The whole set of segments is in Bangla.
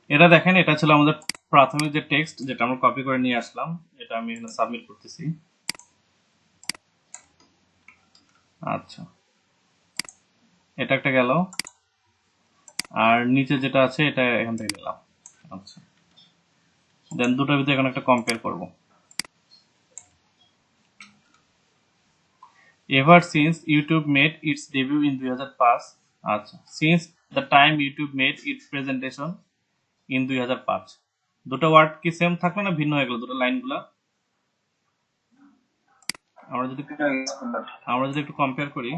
এটা দেখেন, এটা ছিল আমাদের প্রাথমিক যে টেক্সট যেটা আমরা কপি করে নিয়ে আসলাম। এটা আমি এখানে সাবমিট করতেছি। আচ্ছা, এটা একটা গেল, আর নিচে যেটা আছে এটা এখান থেকে নিলাম। আচ্ছা, দেন দুটোর ভিতরে এখন একটা কম্পেয়ার করব। Ever since YouTube made its debut in 2005, আচ্ছা, since the time YouTube made its presentation in 2005, দুটো ওয়ার্ড কি সেম থাকলো না ভিন্ন হয়ে গেল দুটো লাইনগুলা? আমরা যদি একটু কম্পেয়ার করি,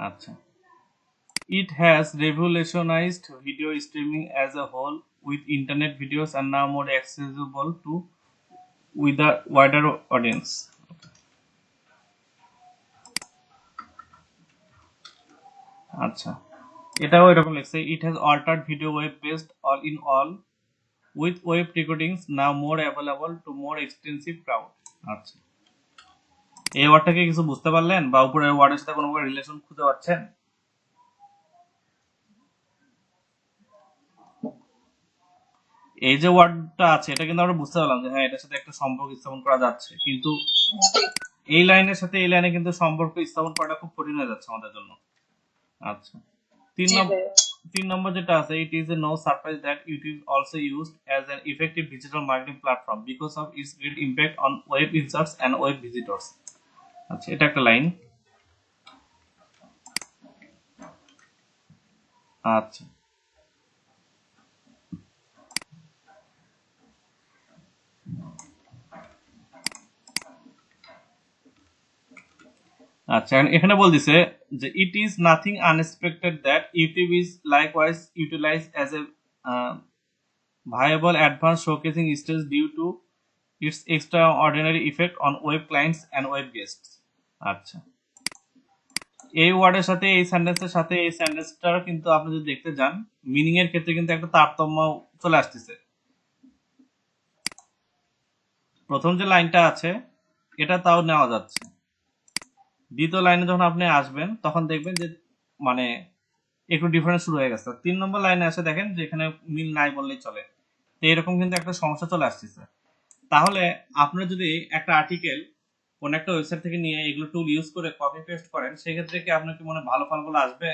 আচ্ছা, it has revolutionized video streaming as a whole, with internet videos are now more accessible to with a wider audience. আচ্ছা, এটাও এরকম লিখছে, it has altered video web based all in all, with web recordings now more available to more extensive crowd. আচ্ছা, এই ওয়ার্ডটাকে কিছু বুঝতে পারলেন বা উপরের ওয়ার্ডের সাথে কোনো প্রকার রিলেশন খুঁজে পাচ্ছেন? এই যে ওয়ার্ডটা আছে এটা কিন্তু আমরা বুঝতে পারলাম যে হ্যাঁ এটার সাথে একটা সম্পর্ক স্থাপন করা যাচ্ছে, কিন্তু এই লাইনের সাথে এই লাইনে কিন্তু সম্পর্ক স্থাপন করাটা খুব কঠিন হয়ে যাচ্ছে আমাদের জন্য। আচ্ছা, তিন নম্বর যেটা আছে, it is no surprise that it is also used as an effective digital marketing platform because of its great impact on web users and web visitors. আচ্ছা, এটা একটা লাইন। আচ্ছা, আচ্ছা, এখানে বলতেছে যে it is nothing unexpected that YouTube is likewise utilized as a viable advanced showcasing stage due to its extraordinary effect on web clients and web guests. আচ্ছা, এই ওয়ার্ডের সাথে এই সেন্টেন্সের সাথে এই সেন্টেন্সটার কিন্তু আপনি যদি দেখতে যান, মিনিং এর ক্ষেত্রে কিন্তু একটা তারতম্য চলে আসতেছে। প্রথম যে লাইনটা আছে এটা তাও নেওয়া যাচ্ছে, দ্বিতীয় লাইনে যখন আপনি আসবেন তখন দেখবেন যে মানে একটু ডিফারেন্স শুরু হয়ে গেছে। 3 নম্বর লাইনে আসে দেখেন যে এখানে মিল নাই বললেই চলে। তো এরকম কিন্তু একটা সমস্যা চলে আসতেছে। তাহলে আপনারা যদি একটা আর্টিকেল কোন একটা ওয়েবসাইট থেকে নিয়ে এগুলো টুল ইউজ করে কপি পেস্ট করেন, সেক্ষেত্রে কি আপনার কি মনে ভালো ফলাফল আসবে?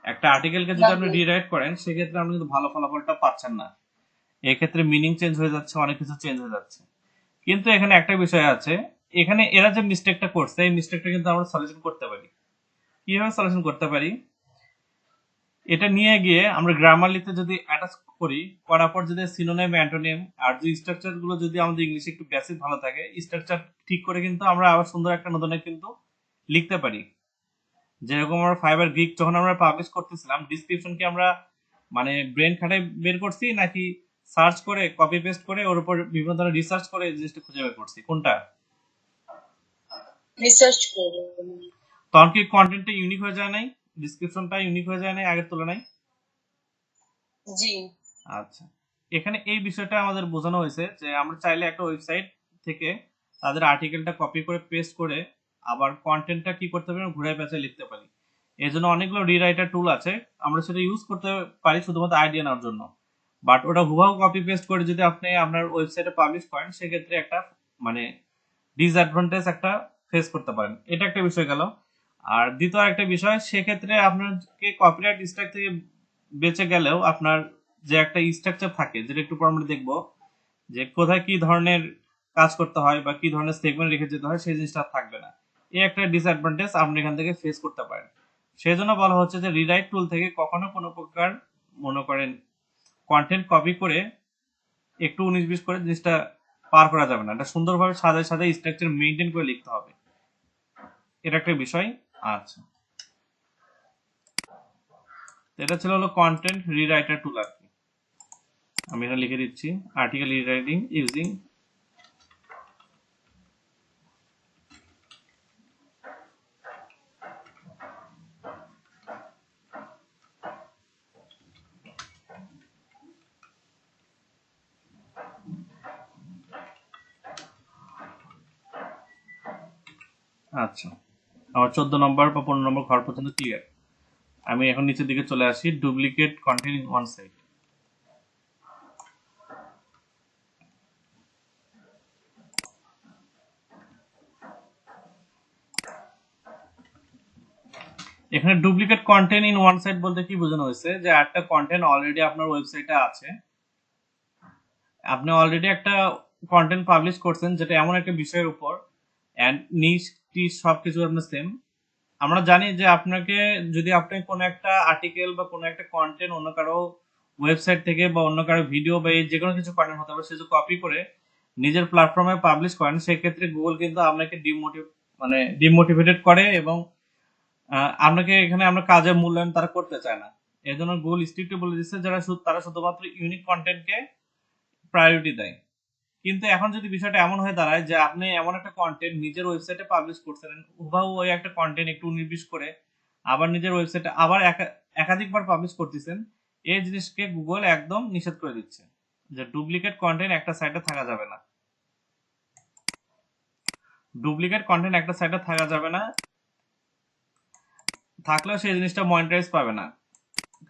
একটা আর্টিকেলকে যদি আপনি রিরাইট করেন সেক্ষেত্রে আপনি কিন্তু ভালো ফলাফলটা পাচ্ছেন না। এক্ষেত্রে মিনিং চেঞ্জ হয়ে যাচ্ছে, অনেক কিছু চেঞ্জ হয়ে যাচ্ছে। কিন্তু এখানে একটা বিষয় আছে, এখানে এরা যে মিস্টেকটা করছে এই মিস্টেকটা কিন্তু আমরা সলিউশন করতে পারি। কিভাবে সলিউশন করতে পারি? এটা নিয়ে গিয়ে আমরা গ্রামারলিতে যদি অ্যাটাচ করি, করার পর যদি সিনোনিম অ্যান্টোনিম আর যে স্ট্রাকচার গুলো যদি আমাদের ইংলিশে একটু বেসিক ভালো থাকে, স্ট্রাকচার ঠিক করে কিন্তু আমরা আবার সুন্দর একটা নতুন কিন্তু লিখতে পারি। যেরকম আমরা ফাইবার গ্রিক যখন আমরা পাবলিশ করতেছিলাম, ডিসক্রিপশন কি আমরা মানে ব্রেন খাটাই বের করছি নাকি সার্চ করে কপি পেস্ট করে ওর উপর বিভিন্ন ধরনের রিসার্চ করে জিনিসটা খুঁজে বের করছি? কোনটা? রিসার্চ করে। তখন কি কন্টেন্টটা ইউনিক হয়ে যায় নাই? ডিসক্রিপশনটা ইউনিক হয়ে যায় নাই আগের তুলনায়? জি। আচ্ছা, এখানে এই বিষয়টা আমাদের বোঝানো হয়েছে যে আমরা চাইলে একটা ওয়েবসাইট থেকে তাদের আর্টিকেলটা কপি করে পেস্ট করে আবার কন্টেন্টটা কি করতে পারি, ঘুরায় পেঁচায় লিখতে পারি। এর জন্য অনেকগুলো রিরাইটার টুল আছে, আমরা সেটা ইউজ করতে পারি শুধুমাত্র আইডিয়া নেওয়ার জন্য। বাট ওটা হুবহু কপি পেস্ট করে যদি আপনি আপনার ওয়েবসাইটে পাবলিশ করেন সেক্ষেত্রে একটা মানে ডিসঅ্যাডভান্টেজ একটা ফেস করতে পারেন। এটা একটা বিষয় গেল। আর দ্বিতীয় একটা বিষয়, সেক্ষেত্রে আপনাকে কপিরাইট স্ট্রাইক থেকে বেঁচে গেলেও আপনার যে একটা স্ট্রাকচার থাকে, যেটা একটু পর আমরা দেখবো যে কোথায় কি ধরনের কাজ করতে হয় বা কি ধরনের সেগমেন্ট রেখে যেতে হয়, সেই জিনিসটা থাকবে না। এই একটা ডিসঅ্যাডভান্টেজ আপনি এখান থেকে ফেস করতে পারেন। সেই জন্য বলা হচ্ছে যে রিরাইট টুল থেকে কখনো কোনো প্রকার মনে করেন কন্টেন্ট কপি করে একটু 19-20 করে জিনিসটা পার করা যাবে না, এটা সুন্দরভাবে সাজায় সাজায় স্ট্রাকচার মেনটেন করে লিখতে হবে। এটা একটা বিষয়। আচ্ছা, এটা ছিল হলো কন্টেন্ট রিরাইটার টুল আর কি। আমি এখানে লিখে দিচ্ছি আর্টিকেল রিরাইটিং ইউজিং আচ্ছা, আমার 14 নম্বর বা 15 নম্বর ঘর পর্যন্ত ক্লিয়ার। আমি এখন নিচের দিকে চলে আসি, duplicate content in one site. এখানে duplicate content in one site বলতে কি বোঝানো হয়েছে, যে একটা কন্টেন্ট অলরেডি আপনার ওয়েবসাইটে আছে, আপনি অলরেডি একটা কন্টেন্ট পাবলিশ করছেন যেটা এমন একটা বিষয়ের উপর, এন্ড নিচ টিচ সবকিছু আপনার সেম। আমরা জানি যে আপনাকে যদি আপনি কোনো একটা আর্টিকেল বা কোনো একটা কন্টেন্ট অন্য কারো ওয়েবসাইট থেকে বা অন্য কারো ভিডিও বা এই যে কোনো কিছু কন্টেন্ট হতে পারে, সে যদি কপি করে নিজের প্ল্যাটফর্মে পাবলিশ করেন, সেক্ষেত্রে গুগল কিন্তু আপনাকে ডিমোটিভেটেড করে, এবং আপনাকে এখানে আপনার কাজের মূল্যায়ন তারা করতে চায় না। এই জন্য গুগল স্ট্রিক্টলি বলে দিচ্ছে তারা শুধুমাত্র ইউনিক কন্টেন্টকে প্রায়োরিটি দেয়। কিন্তু এখন যদি বিষয়টা এমন হয়ে দাঁড়ায় যে আপনি এমন একটা কন্টেন্ট নিজের ওয়েবসাইটে পাবলিশ করছেন, হুবাহু ওই একটা কন্টেন্ট একটু নির্দিষ্ট করে আবার নিজের ওয়েবসাইটে আবার একাধিকবার পাবলিশ করতেছেন, এই জিনিসকে গুগল একদম নিষেধ করে দিচ্ছে, যে ডুপ্লিকেট কন্টেন্ট একটা সাইটে থাকা যাবে না। ডুপ্লিকেট কন্টেন্ট একটা সাইটে থাকা যাবে না, থাকলেও সেই জিনিসটা মনিটাইজ পাবে না।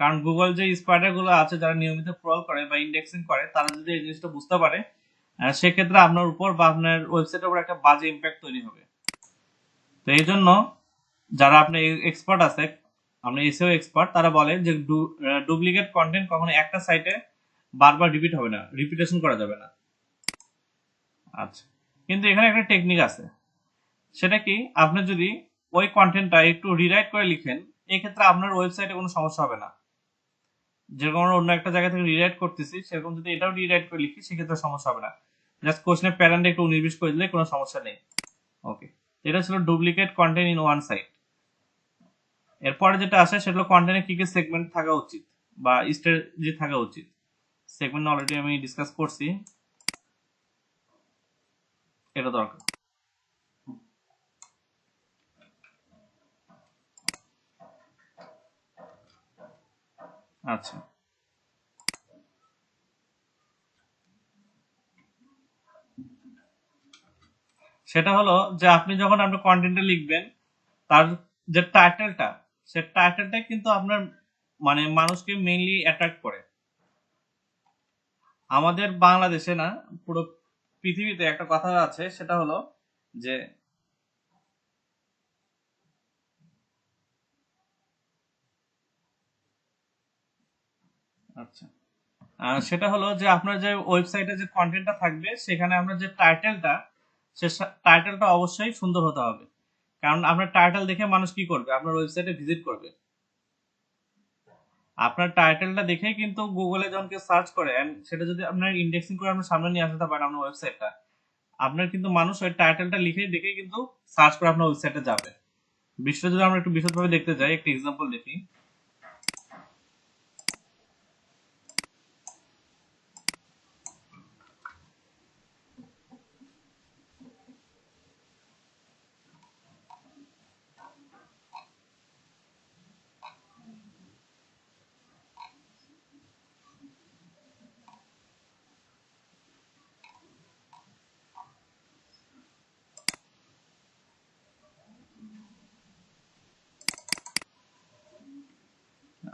কারণ গুগল যে স্পাইডার গুলো আছে যারা নিয়মিত ক্রল করে বা ইন্ডেক্সিং করে, তারা যদি এই জিনিসটা বুঝতে পারে, সেক্ষেত্রে আপনার উপর বা আপনার ওয়েবসাইটের উপর একটা বাজে ইম্প্যাক্ট তৈরি হবে। তো এই জন্য যারা আপনার এক্সপার্ট আছে, আপনার এসইও এক্সপার্ট, তারা বলে যে ডুপ্লিকেট কন্টেন্ট কখনো একটা সাইটে বারবার রিপিট হবে না, রিপিটেশন করা যাবে না। আচ্ছা, কিন্তু এখানে একটা টেকনিক আছে, সেটা কি, আপনি যদি ওই কন্টেন্টটা একটু রিরাইট করে লিখেন, এই ক্ষেত্রে আপনার ওয়েবসাইটে কোনো সমস্যা হবে না। যেরকম আমরা অন্য একটা জায়গা থেকে রিরাইট করতেছি, সেরকম যদি এটাও রিরাইট করে লিখি, সেক্ষেত্রে সমস্যা হবে না। জাস্ট কোশ্চেনের প্যাটার্নটা একটু নির্দিষ্ট করে দিলে কোনো সমস্যা নেই। ওকে, এটা ছিল duplicate content in one site. এরপরে যেটা আসে সেটা হলো কন্টেন্টে কি কি সেগমেন্ট থাকা উচিত বা স্ট্র্যাটেজি থাকা উচিত। সেগমেন্ট অলরেডি আমি ডিসকাস করছি, এটা দরকার। আচ্ছা, সেটা হলো যে আপনি যখন আপনার কন্টেন্টে লিখবেন, তার যে টাইটেলটা, সে টাইটেলটাই কিন্তু আপনার মানুষকে মেইনলি অ্যাট্রাক্ট করে। আমাদের বাংলাদেশে না, পুরো পৃথিবীতে একটা কথা আছে, সেটা হলো যে আচ্ছা, সেটা হলো যে আপনার যে ওয়েবসাইটে যে কন্টেন্টটা থাকবে, সেখানে আপনার যে টাইটেলটা, সে টাইটেলটা অবশ্যই সুন্দর হতে হবে। কারণ আপনার টাইটেল দেখে মানুষ কি করবে, আপনার ওয়েবসাইটে ভিজিট করবে। আপনার টাইটেলটা দেখেই কিন্তু গুগলে যখন কেউ সার্চ করে, and সেটা যদি আপনার ইন্ডেক্সিং করে আপনার সামনে নিয়ে আসতে পারেন আপনার ওয়েবসাইটটা, আপনার কিন্তু মানুষ ওই টাইটেলটা লিখেই দেখেই কিন্তু সার্চ করে আপনার ওয়েবসাইটে যাবে। বিষয়টা যদি আমরা একটু বিশদভাবে দেখতে যাই, একটা এক্সাম্পল দেখি।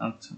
আচ্ছা,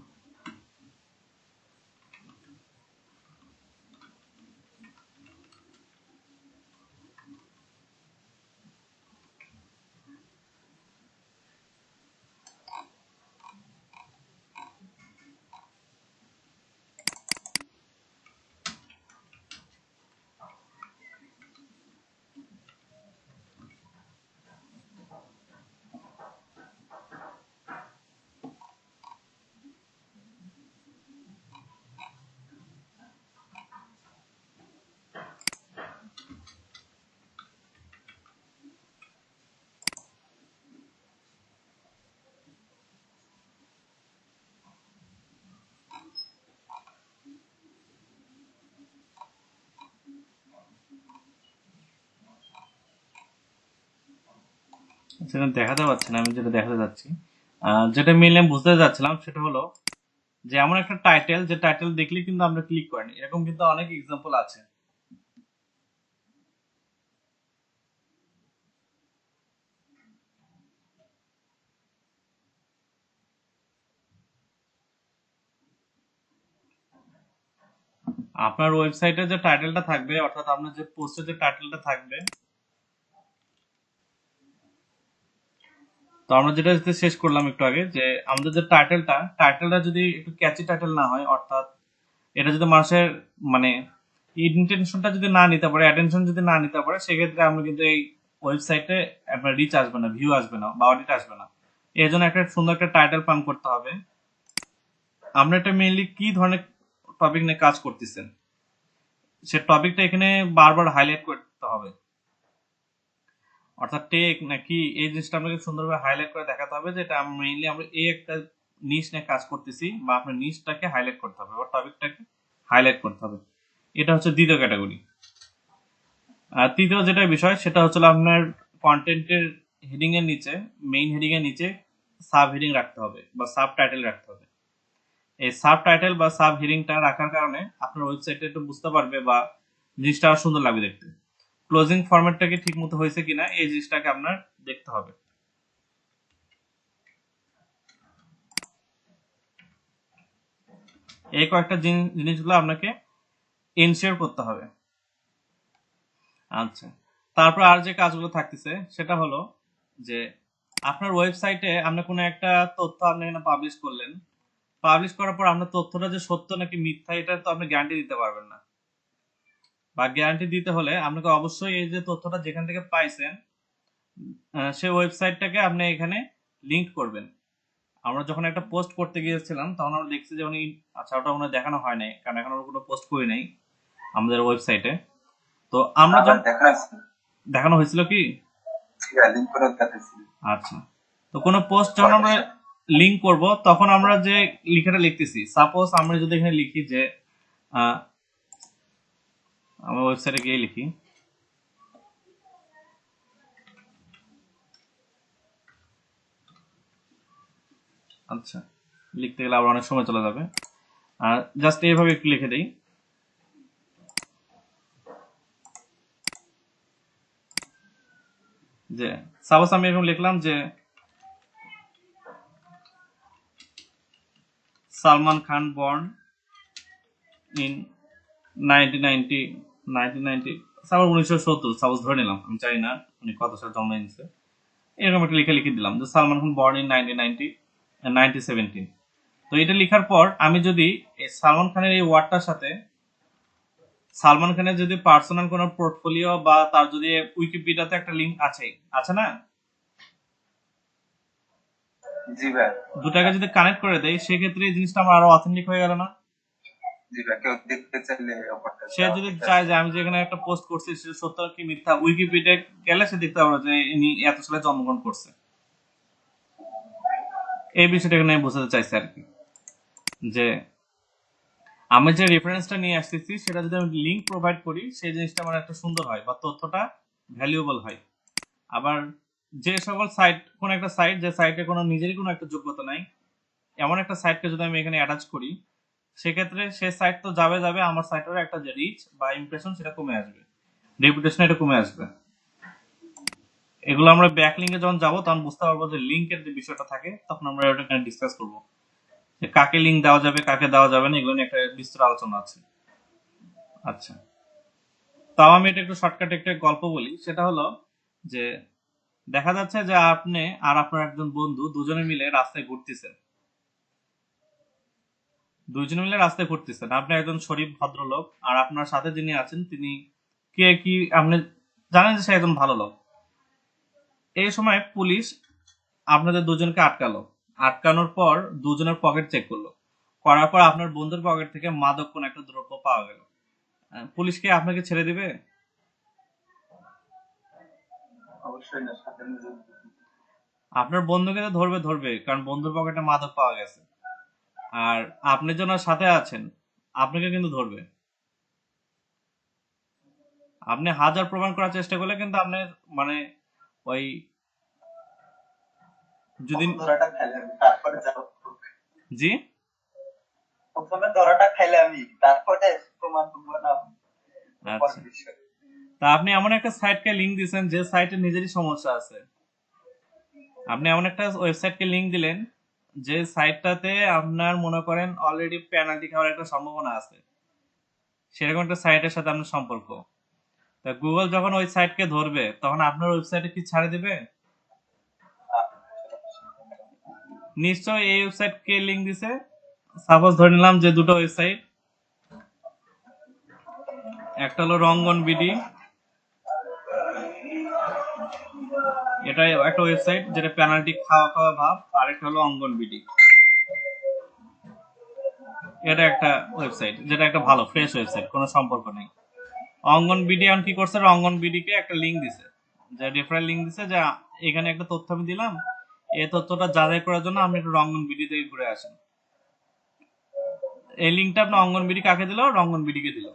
সেটা দেখাতে পাচ্ছি না, আমি যেটা দেখাতে যাচ্ছি, যেটা মেনলি আমি বুঝতে যাচ্ছিলাম, সেটা হলো যে এমন একটা টাইটেল, যে টাইটেল দেখলে কিন্তু আমরা ক্লিক করেন, এরকম কিন্তু অনেক এক্সাম্পল আছে। আপনার ওয়েবসাইটে যে টাইটেলটা থাকবে, অর্থাৎ আপনার যে পোস্টের যে টাইটেলটা থাকবে, তো আমরা যেটা শেষ করলাম একটু আগে, যে আমাদের যে টাইটেলটা যদি একটু ক্যাচি টাইটেল না হয়, অর্থাৎ এটা যদি মানুষের মানে ইন্টেনশনটা যদি না নিতে পারে, অ্যাটেনশন যদি না নিতে পারে, সেক্ষেত্রে আমরা কিন্তু এই ওয়েবসাইটে আপনার রিচ আসবে না, ভিউ আসবে না, বা অডিট আসবে না। এর জন্য একটা সুন্দর একটা টাইটেল প্ল্যান করতে হবে। আমরা এটা মেইনলি কি ধরনের টপিক নিয়ে কাজ করতেছেন, সে টপিকটা এখানে বারবার হাইলাইট করতে হবে। অর্থাৎ টেক নাকি এই জিনিসটা আপনাকে সুন্দরভাবে হাইলাইট করে দেখাতে হবে, যেটা মেইনলি আমরা এই একটা নিশ নিয়ে কাজ করতেছি, বা আপনার নিশটাকে হাইলাইট করতে হবে, বা টপিকটাকে হাইলাইট করতে হবে। এটা হচ্ছে দ্বিতীয় ক্যাটাগরি। আর তৃতীয় যেটা বিষয়, সেটা হচ্ছে আপনার কন্টেন্টের হেডিং এর নিচে, মেইন হেডিং এর নিচে সাব হেডিং রাখতে হবে, বা সাব টাইটেল রাখতে হবে। এই সাব টাইটেল বা সাব হেডিংটা রাখার কারণে আপনার ওয়েবসাইটে একটু বুঝতে পারবে, বা জিনিসটা আরো সুন্দর লাগবে দেখতে। ক্লোজিং ফরম্যাটটা কি ঠিক মতো হয়েছে কিনা, এই জিনিসটাকে আপনার দেখতে হবে। এই কয়েকটা জিনিসগুলো আপনাকে এনশিওর করতে হবে। আচ্ছা, তারপর আর যে কাজগুলো থাকতেছে সেটা হলো যে আপনার ওয়েবসাইটে আপনি কোনো একটা তথ্য আপনি এখানে পাবলিশ করলেন। পাবলিশ করার পর আপনার তথ্যটা যে সত্য নাকি মিথ্যা, এটা তো আপনি গ্যারান্টি দিতে পারবেন না। বা গ্যারান্টি দিতে হলে আপনাকে অবশ্যই এই যে তথ্যটা যেখান থেকে পাইছেন, সেই ওয়েবসাইটটাকে আপনি এখানে লিংক করবেন। আমরা যখন একটা পোস্ট করতে গিয়েছিলাম, তখন আমরা দেখছি যে আচ্ছা, ওটা মনে হয় দেখানো হয় নাই, কারণ এখন আমরা কোনো পোস্ট করি নাই আমাদের ওয়েবসাইটে। তো আমরা যখন দেখানো হয়েছিল কি, আচ্ছা, তো কোনো পোস্ট যখন আমরা লিংক করব, তখন আমরা যে লেখাটা লিখতেছি, সাপোজ আমরা যদি এখানে লিখি যে আমরা ওয়েবসাইটে গিয়ে লিখি, আচ্ছা, লিখতে গেলে আবার অনেক সময় চলে যাবে। আর জাস্ট এইভাবে একটু লিখে দেই যে, সাপোজ আমি এরকম লিখলাম যে Salman Khan born in 1990 suppose 1970, suppose ধরে নিলাম, আমি চাই না উনি কত সালে জন্ম নিয়েছে। এরকম একটা লিখে লিখে দিলাম যে সালমান খান বর্ন ইন 1917। তো এটা লেখার পর আমি যদি এই সালমান খানের এই ওয়ার্ডটার সাথে সালমান খানের যদি পার্সোনাল কোনো পোর্টফোলিও, বা তার যদি উইকিপিডিয়াতে একটা লিংক আছে না, জি ভাই, দুটাকে যদি কানেক্ট করে দেয়, সেক্ষেত্রে এই জিনিসটা আমার আরো অথেন্টিক হয়ে গেল না? জি ভাই, কেউ দেখতে চাইলে সে যদি চায় যে আমি যেখানে একটা পোস্ট করছি সেটা সত্য কি মিথ্যা, উইকিপিডিয়া গেলে সে দেখতে পারবে যে ইনি এত সালে জন্মগ্রহণ করছে। এই বিষয়টা এখানে আমি বোঝাতে চাইছি আর কি, যে আমি যে রেফারেন্সটা নিয়ে আসতেছি সেটা যদি আমি লিংক প্রোভাইড করি, সেই জিনিসটা আমার একটা সুন্দর হয়, বা তথ্যটা ভ্যালুয়েবল হয়। আবার যে সকল সাইট, কোন একটা সাইট যে সাইটে কোনো নিজেরই কোনো একটা যোগ্যতা নাই, এমন একটা সাইটকে যদি আমি এখানে অ্যাটাচ করি, সেক্ষেত্রে সে সাইট তো যাবে যাবে, আমার সাইটের একটা যে রিচ বা ইমপ্রেশন সেটা কমে আসবে, রেপুটেশন এটা কমে আসবে। এগুলো আমরা ব্যাক লিঙ্কে যখন যাবো, তখন বুঝতে পারবো যে লিঙ্কের যে বিষয়টা থাকে, তখন আমরা এটা এখানে ডিসকাস করবো যে কাকে লিঙ্ক দেওয়া যাবে, কাকে দেওয়া যাবে না, এগুলো নিয়ে একটা বিস্তর আলোচনা আছে। আচ্ছা, তাও আমি এটা একটু শর্টকাটে একটা গল্প বলি। সেটা হলো যে দেখা যাচ্ছে যে আপনি আর আপনার একজন বন্ধু দুজনে মিলে রাস্তায় ঘুরতেছেন। আপনি একজন শরীফ ভদ্রলোক, আর আপনার সাথে যিনি আছেন তিনি কে কি আপনি জানেন যে সে একজন ভালো লোক। এই সময় পুলিশ আপনাদের দুজনকে আটকানোর পর দুজনের পকেট চেক করলো। করার পর আপনার বন্ধুর পকেট থেকে মাদক কোন একটা দ্রব্য পাওয়া গেল। পুলিশ কি আপনাকে ছেড়ে দিবে? অবশ্যই না, সাথে আপনার বন্ধুকে তো ধরবে, কারণ বন্ধুর পকেটে মাদক পাওয়া গেছে। আর আপনি যেন সাথে আছেন, আপনাকে কিন্তু ধরবে। আপনি হাজার প্রমাণ করার চেষ্টা করলে কিন্তু আপনি মানে ওই যদি ধরাটা খাইলে আমি তারপরে যাবো। জি, প্রথমে ধরাটা খাইলে আমি তারপরে প্রমাণ করবো না। আচ্ছা, তা আপনি এমন একটা সাইটকে লিংক দিয়েছেন যে সাইটে নিজেরই সমস্যা আছে। আপনি এমন একটা ওয়েবসাইটকে লিংক দিলেন যে সাইটটাতে আপনার মনে করেন অলরেডি পেনাল্টি খাওয়ার একটা সম্ভাবনা আছে। সেরকম একটা সাইটের সাথে আপনার সম্পর্ক। তা গুগল যখন ওই সাইটকে ধরবে তখন আপনার ওয়েবসাইটে কি ছাড়ে দিবে? নিশ্চয়ই এই ওয়েবসাইট কে লিঙ্ক দিছে। সাপোজ ধরে নিলাম যে দুটো ওয়েবসাইট, একটা হলো রঙ্গন বিডি, এটা একটা ওয়েবসাইট যেটা পেনাল্টি খাওয়া খাওয়া ভাব, আর একটা হলো অঙ্গন বিডি, এটা একটা ওয়েবসাইট যেটা একটা ভালো ফ্রেশ ওয়েবসাইট, কোনো সম্পর্ক নেই। অঙ্গন বিডি এখন কি করছে, অঙ্গন বিডিকে একটা লিঙ্ক দিছে, যে রেফারেল লিঙ্ক দিছে, যে এখানে একটা তথ্য আমি দিলাম, এই তথ্যটা যাচাই করার জন্য আপনি একটু রঙ্গন বিডি থেকে ঘুরে আসেন। এই লিঙ্কটা আপনার অঙ্গন বিডি কাকে দিল? রঙ্গন বিডিকে দিল।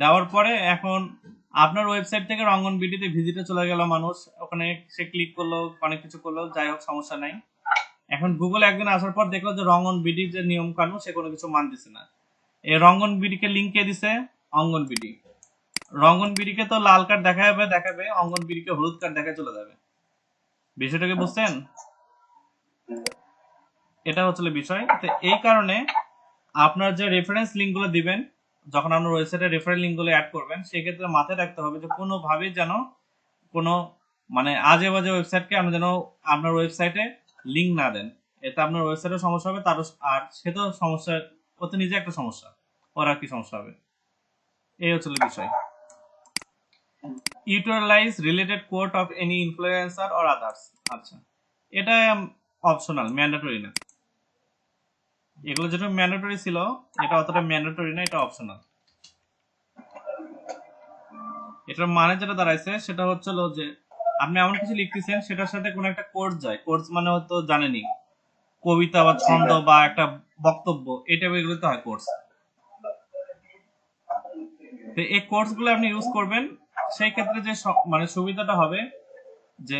দেওয়ার পরে এখন আপনার ওয়েবসাইট থেকে রঙ্গন বিডিতে ভিজিটে চলে গেল মানুষ, ওখানে সে ক্লিক করলো, অনেক কিছু করলো, যাই হোক সমস্যা নাই। এখন গুগল একদিন আসার পর দেখলো যে রঙ্গন বিডির যে নিয়ম কানুন সে কোনো কিছু মানতেছে না। এই রঙ্গন বিডিকে লিঙ্ক কে দিছে? অঙ্গন বিডি। রঙ্গন বিডিকে তো লাল কার্ড দেখাবে, অঙ্গন বিডিকে হলুদ কার্ড দেখা চলে যাবে। বিষয়টাকে বুঝছেন? এটা হচ্ছে বিষয়। তো এই কারণে আপনার যে রেফারেন্স লিঙ্কগুলো দিবেন, যখন আপনার ওয়েবসাইটে রেফারেন্স লিঙ্কগুলো অ্যাড করবেন, সেক্ষেত্রে মাথায় রাখতে হবে যে কোনোভাবেই যেন কোনো মানে আজে বাজে ওয়েবসাইটকে আপনি যেন আপনার ওয়েবসাইটে লিঙ্ক না দেন। এতে আপনার ওয়েবসাইটের সমস্যা হবে, তারও আর সে তো সমস্যা, ও তো নিজে একটা সমস্যা, ওর আর কি সমস্যা হবে। এই হচ্ছে বিষয়। Utilize related code of any influencer or others. আচ্ছা, এটা অপশনাল, ম্যান্ডেটরি না। এগুলো যেটা ম্যান্ডেটরি ছিল, এটা অতটা ম্যান্ডেটরি না, এটা অপশনাল। এটার মানে যেটা দাঁড়াইছে সেটা হচ্ছিল যে আপনি এমন কিছু লিখতেছেন সেটার সাথে কোনো একটা কোর্স যায়, কোর্স মানে হয়তো জানেনি কবিতা বা ছন্দ বা একটা বক্তব্য, এটা এগুলো তো হয় কোর্স। তো এই কোর্স গুলো আপনি ইউজ করবেন, সেই ক্ষেত্রে যে মানে সুবিধাটা হবে যে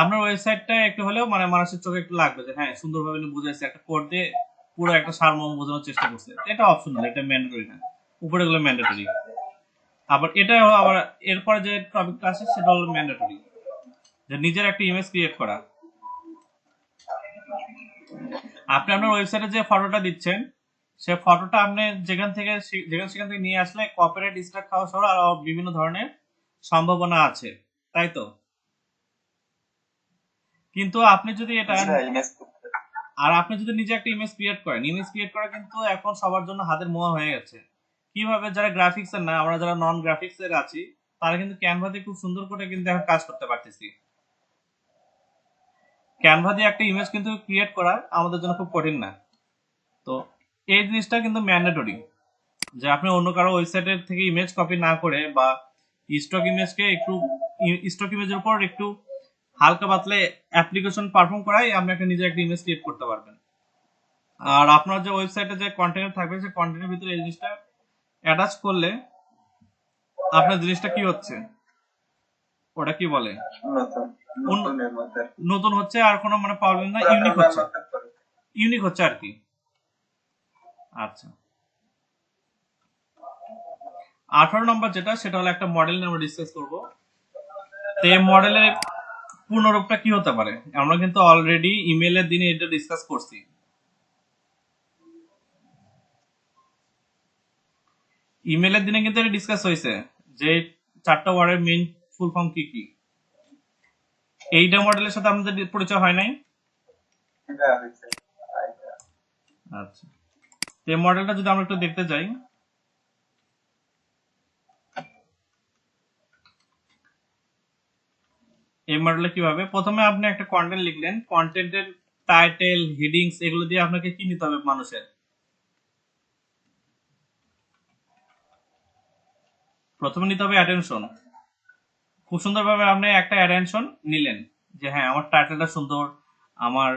আপনার ওয়েবসাইটটা একটু হলেও মানে মানুষের চোখে একটু লাগবে যে হ্যাঁ সুন্দরভাবে বুঝাইছে, একটা কোড দিয়ে পুরো একটা সারমর্ম বোঝানোর চেষ্টা করছে। এটা অপশনাল, এটা ম্যান্ডেটরি না, উপরে গুলো ম্যান্ডেটরি। আবার এটাও আবার এরপরে যে টপিকটা আসে সেটা হলো ম্যান্ডেটরি, যে নিজের একটা ইমেজ ক্রিয়েট করা। আপনি আপনার ওয়েবসাইটে যে ফটোটা দিচ্ছেন, সে ফটোটা আপনি সেখান থেকে নিয়ে আসলে কপিরাইট স্ট্রাইক খাওয়া সহ আরো বিভিন্ন ধরনের সম্ভাবনা আছে, তাই তো? কিন্তু আপনি যদি এটা আর আপনি যদি নিজে একটা ইমেজ ক্রিয়েট করেন, ইমেজ ক্রিয়েট করা কিন্তু এখন সবার জন্য হাতের মোয়া হয়ে গেছে। কিভাবে? যারা গ্রাফিক্স এর না, আমরা যারা নন গ্রাফিক্স এর আছি, তারা কিন্তু ক্যানভা দিয়ে খুব সুন্দর করে কিন্তু এখন কাজ করতে পারতেছি। ক্যানভা দিয়ে একটা ইমেজ কিন্তু ক্রিয়েট করা আমাদের জন্য খুব কঠিন না। তো এই জিনিসটা কিন্তু ম্যান্ডেটরি, যে আপনি অন্য কারো ওয়েবসাইটের থেকে ইমেজ কপি না করে বা স্টক ইমেজকে একটু স্টক ইমেজের উপর একটু হালকা পাতলে অ্যাপ্লিকেশন পারফর্ম করাই আপনি একটা নিজে একটা ইমেজ ক্রিয়েট করতে পারবেন। আর আপনার যে ওয়েবসাইটে যে কন্টেন্ট থাকবে, সেই কন্টেন্টের ভিতরে এই জিনিসটা অ্যাটাচ করলে আপনার জিনিসটা কি হচ্ছে, ওটা কি বলে, নতুন হচ্ছে, আর কোনো মানে প্রবলেম না, ইউনিক হচ্ছে আর কি। আচ্ছা, 18 নম্বর যেটা, সেটা হলো একটা মডেল নিয়ে আমরা ডিসকাস করবো। তো এই মডেলের পূর্ণরূপটা কি হতে পারে? আমরা কিন্তু অলরেডি ইমেলের দিনে এটা ডিসকাস করছি। ইমেলের দিনে কিন্তু এটা ডিসকাস হয়েছে যে 4টা ওয়ার্ডের মেইন ফুল ফর্ম কি কি। এইটা মডেলের সাথে আমাদের পরিচয় হয় নাই। আচ্ছা, এই মডেলটা যদি আমরা একটু দেখতে যাই, এই মডেলে কিভাবে, প্রথমে আপনি একটা কন্টেন্ট লিখলেন, কন্টেন্টের টাইটেল, হেডিংস এগুলো দিয়ে আপনাকে কি নিতে হবে মানুষের? প্রথমে নিতে হবে অ্যাটেনশন। খুব সুন্দরভাবে আপনি একটা অ্যাটেনশন নিলেন, যে হ্যাঁ আমার টাইটেলটা সুন্দর, আমার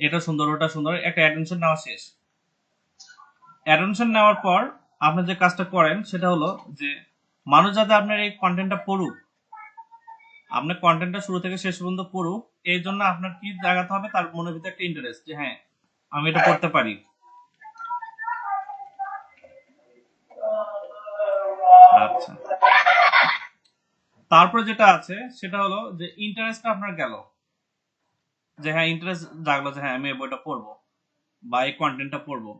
এটা সুন্দর, ওটা সুন্দর, একটা অ্যাটেনশন নেওয়া শেষ। অ্যাটেনশন নেওয়ার পর আপনি যে কাজটা করেন সেটা হলো যে মানুষ যাতে আপনার এই কন্টেন্টটা পড়ুক, আপনার কন্টেন্টটা শুরু থেকে শেষ পর্যন্ত পড়ুক, এই জন্য আপনার কি জাগাতে হবে, তার মনের ভিতরে একটা ইন্টারেস্ট, যে হ্যাঁ আমি এটা পড়তে পারি। আচ্ছা, তারপরে যেটা আছে সেটা হলো যে ইন্টারেস্টটা আপনার গেল, যে হ্যাঁ ইন্টারেস্ট জাগলো যে হ্যাঁ আমি এই বইটা পড়বো বা এই কন্টেন্টটা পড়বো,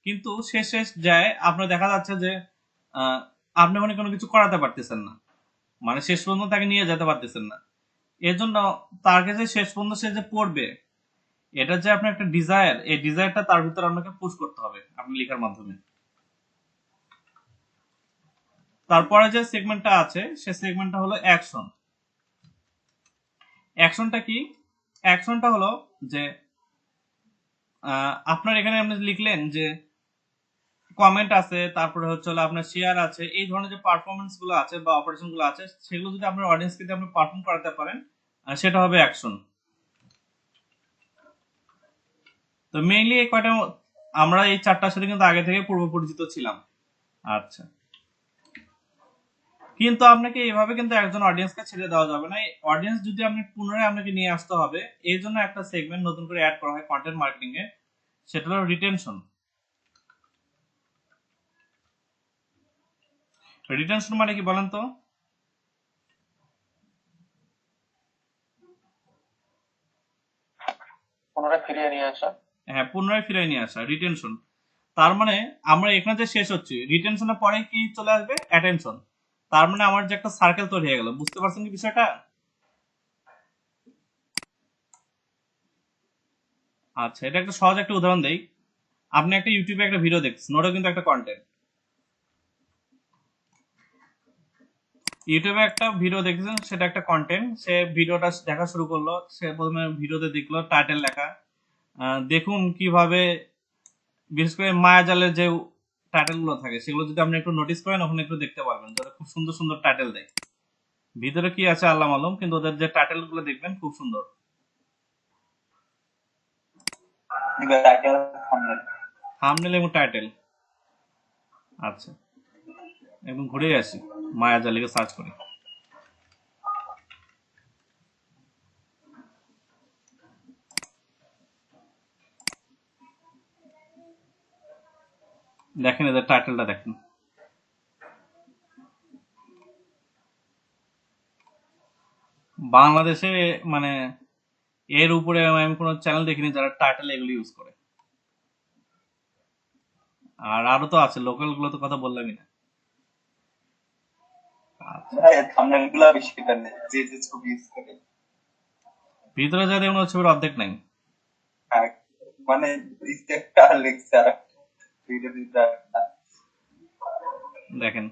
কিন্তু শেষ শেষ যায় আপনার দেখা যাচ্ছে যে আহ, আপনি মানে কোনো কিছু করাতে পারতেছেন না, মানে শেষ পর্যন্ত তাকে নিয়ে যেতে পারতেছেন না। এর জন্য তার কাছে শেষ পর্যন্ত সে যে পড়বে, এটা যে আপনার একটা ডিজায়ার, এই ডিজায়ারটা তার ভিতরে আপনাকে পুশ করতে হবে আপনি লেখার মাধ্যমে। তারপরে যে সেগমেন্টটা আছে সে সেগমেন্টটা হলো অ্যাকশন। অ্যাকশনটা কি? অ্যাকশনটা হলো যে আপনার এখানে আপনি লিখলেন যে কমেন্ট আছে, তারপরে হচ্ছে হলো আপনার শেয়ার আছে, এই ধরনের যে পারফরমেন্স গুলো আছে বা অপারেশন গুলো আছে সেগুলো যদি আপনার অডিয়েন্সকে দিয়ে আপনি পারফর্ম করাতে পারেন, সেটা হবে অ্যাকশন। তো মেইনলি এই কয়টা, আমরা এই চারটার সাথে কিন্তু আগে থেকে পূর্ব পরিচিত ছিলাম। আচ্ছা, কিন্তু আপনাকে এইভাবে কিন্তু একজন অডিয়েন্সকে ছেড়ে দেওয়া যাবে না। অডিয়েন্স যদি আপনি পুনরায় আপনাকে নিয়ে আসতে হবে, এই জন্য একটা সেগমেন্ট নতুন করে অ্যাড করা হয় কন্টেন্ট মার্কেটিং এ, সেটা হলো রিটেনশন। রিটেনশন মানে কি বলেন তো? পুনরায় ফিরিয়ে নিয়ে আসা। হ্যাঁ, পুনরায় ফিরিয়ে নিয়ে আসা রিটেনশন। তার মানে আমরা এখানে যে শেষ হচ্ছে রিটেনশনের পরে কি চলে আসবে? অ্যাটেনশন। তার মানে আমার যে একটা সার্কেল তৈরি হয়ে গেল, বুঝতে পারছেন কি বিষয়টা? আচ্ছা, এটা একটা সহজ একটা উদাহরণ দেই। আপনি একটা ইউটিউবে একটা ভিডিও দেখছেন, ওটা কিন্তু একটা কন্টেন্ট। ইউটিউবে একটা ভিডিও দেখছেন, সেটা একটা কন্টেন্ট। সে ভিডিওটা দেখা শুরু করলো, সে প্রথমে ভিডিওতে দেখলো টাইটেল লেখা। দেখুন কিভাবে, বিশেষ করে মায়াজালের যে টাইটেল গুলো থাকে সেগুলো যদি আপনি একটু নোটিস করেন ওখানে একটু দেখতে পারবেন যারা খুব সুন্দর সুন্দর টাইটেল দেয়। ভিতরে কি আছে আল্লাহ মালুম, কিন্তু ওদের যে টাইটেল গুলো দেখবেন খুব সুন্দর। Title thumbnail. থাম্বনেল এবং টাইটেল। আচ্ছা, একদম ঘুরে আসি, মায়াজাল লিখে সার্চ করি। দেখেন এদের টাইটেলটা দেখেন। বাংলাদেশে মানে এর উপরে আমি কোনো চ্যানেল দেখিনি যারা টাইটেল এগুলো ইউজ করে। আর আরো তো আছে, লোকাল গুলো তো কথা বললামই না। আচ্ছা, থাম্বনেল গুলা বেশি টানে, যে যে ছবি ইউজ করে। ভিতরে যা দেখুন ছবির অর্ধেক নাই। হ্যাঁ, মানে একটা লেকচার ভিডিও দিতে। দেখেন,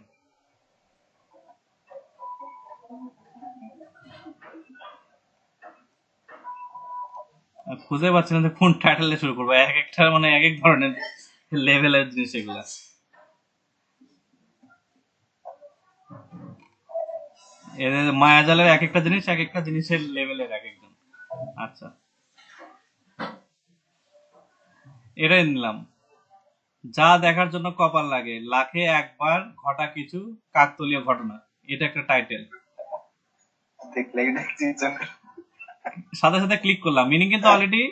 খুঁজে পাচ্ছি না যে কোন টাইটেলে শুরু করবো, এক একটা মানে এক এক ধরনের লেভেলের জিনিস এগুলা। এদের মায়াজালের এক একটা জিনিস এক একটা জিনিসের লেভেলের এক একজন। আচ্ছা, এটাই নিলাম। যা দেখার জন্য কপাল লাগে, লাখে একবার ঘটা কিছু কাকতলীয় ঘটনা, এটা একটা টাইটেল। দেখলেই দেখছি সাথে সাথে ক্লিক করলাম, মিনিং কিন্তু অলরেডি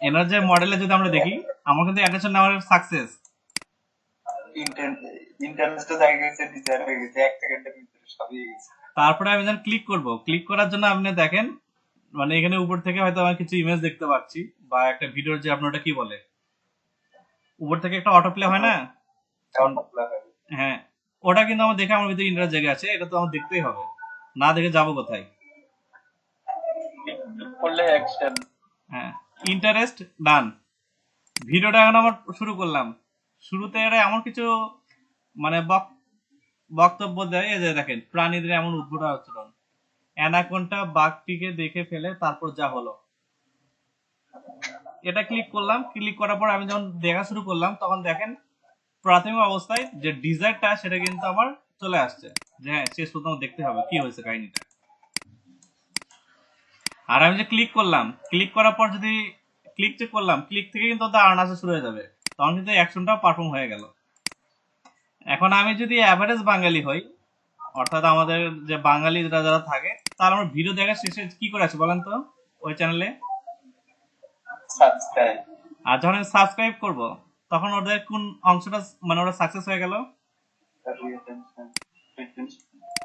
এনার যে মডেলে যদি আমরা দেখি, আমার কিন্তু অ্যাটেনশন নেওয়ার সাকসেস। ইন্টারেস্ট জায়গা গেছে, ডিজায়ার হয়ে গেছে, 1 সেকেন্ডের ভিতরে সবই হয়ে গেছে। তারপরে আমি যখন ক্লিক করব, ক্লিক করার জন্য আপনি দেখেন মানে এখানে উপর থেকে হয়তো আমি কিছু ইমেজ দেখতে পাচ্ছি, বা একটা ভিডিওর যে আপনার ওটা কি বলে, উপর থেকে একটা অটো প্লে হয় না? হ্যাঁ, ওটা কিন্তু আমার দেখে আমার ভিতরে ইন্টারেস্ট জেগে আছে, এটা তো আমার দেখতেই হবে, না দেখে যাবো কোথায়? করলে অ্যাকশন। হ্যাঁ, ইন্টারেস্ট ডান। ভিডিওটা এখন আমার শুরু করলাম, শুরুতে এরা এমন কিছু মানে বক্তব্য দেয়, এই যে দেখেন প্রাণীদের এমন উদ্ভট আচরণ, অ্যানাকোন্ডা বাঘটিকে দেখে ফেলে তারপর যা হলো। এটা ক্লিক করলাম, ক্লিক করার পর আমি যখন দেখা শুরু করলাম তখন দেখেন প্রাথমিক অবস্থায় যে ডিজাইনটা সেটা কিন্তু আমার চলে আসছে, যে হ্যাঁ শেষ পর্যন্ত দেখতে হবে কি হয়েছে কাহিনীটা। আর আমি যে ক্লিক করলাম, ক্লিক করার পর যদি ক্লিক চেক করলাম, ক্লিক থেকে কিন্তু ওদের আর্ন আসা শুরু হয়ে যাবে, তখন কিন্তু অ্যাকশনটাও পারফর্ম হয়ে গেল। এখন আমি যদি অ্যাভারেজ বাঙালি হই, অর্থাৎ আমাদের যে বাঙালিরা যারা থাকে, তার আমার ভিডিও দেখার শেষে কি করে আছে বলেন তো ওই চ্যানেলে? সাবস্ক্রাইব। আর যখন আমি সাবস্ক্রাইব করব তখন ওদের কোন অংশটা মানে ওরা সাকসেস হয়ে গেল?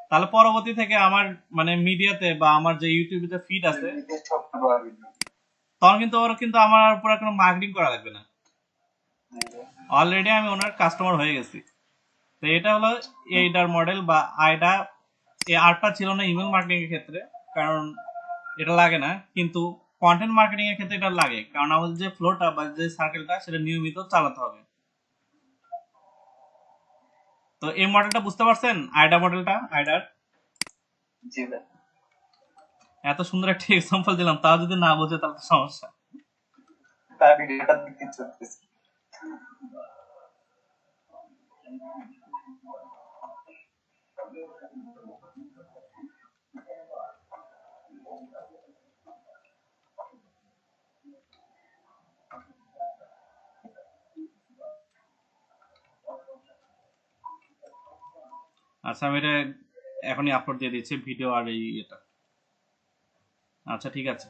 তাহলে পরবর্তী থেকে আমার মানে মিডিয়াতে বা আমার যে ইউটিউবে যে ফিড আছে, তখন কিন্তু ওর কিন্তু আমার আর পুরো কোনো মার্কেটিং করা লাগবে না, অলরেডি আমি ওনার কাস্টমার হয়ে গেছি। তো এটা হলো এইটার মডেল বা আইডা। এই আরটা ছিল না ইমেল মার্কেটিং এর ক্ষেত্রে, কারণ এটা লাগে না, কিন্তু কন্টেন্ট মার্কেটিং এর ক্ষেত্রে এটা লাগে, কারণ আমাদের যে ফ্লোটা বা যে সার্কেলটা সেটা নিয়মিত চালাতে হবে। তো এই মডেলটা বুঝতে পারছেন, আইডা মডেলটা, আইডার জি ভাই। এত সুন্দর একটা এক্সাম্পল দিলাম, তাও যদি না বোঝে তাহলে তো সমস্যা। তার ভিডিওটা দিতে চলতেছে। আচ্ছা আমি এটা এখনই আপলোড দিয়ে দিচ্ছি, ভিডিও আর এই এটা। আচ্ছা ঠিক আছে।